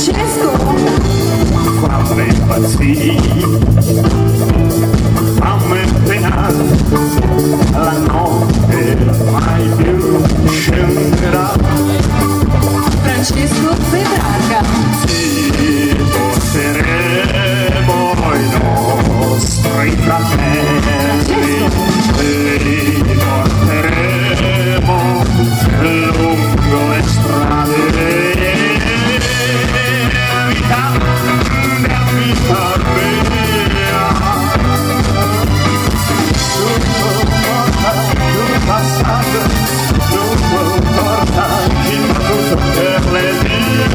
Francesco! Fammi impazzire, fammi penare, la notte mai più scenderà. Francesco Petrarca! Ti porteremo i nostri fratelli e li porteremo lungo le strade. Vita mia, lungo porta il passaggio, lungo porta il tutto per le vie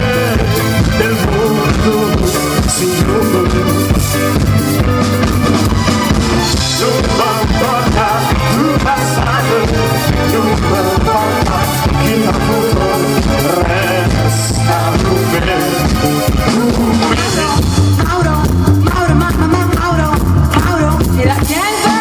del mondo, signore. Lungo porta il passaggio, lungo porta il tutto resta con me. Mauro e la gente!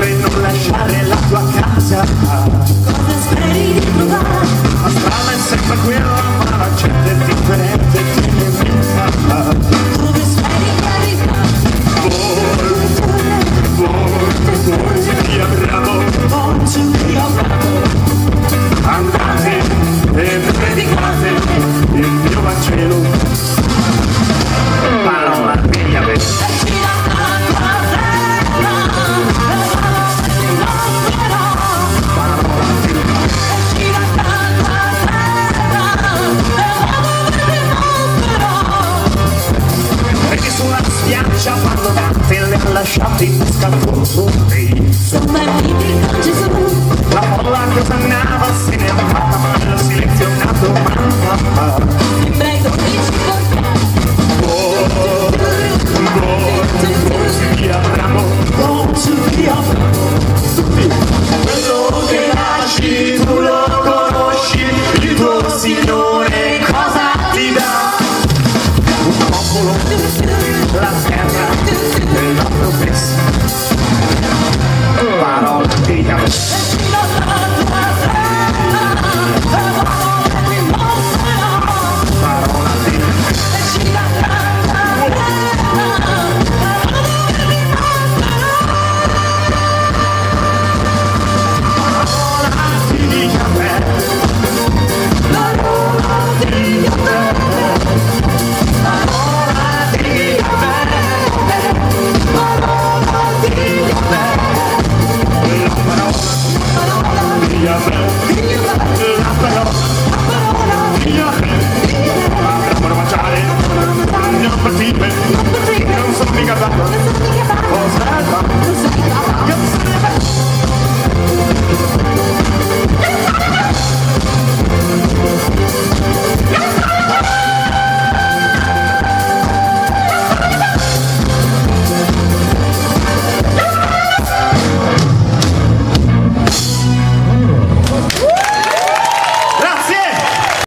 Non lasciare la tua casa. Cosa speri di trovare? La strada è sempre quella, ma la gente è differente e te ne pensa. Dove speri di arrivare? Voi ti abbiamo, Oggi ti avrò. andate e predicate il mio Vangelo. Parola mia, perché sulla spiaggia quando Dante le ha lasciati in pescatori. Sono partiti con Gesù. La folla che osannava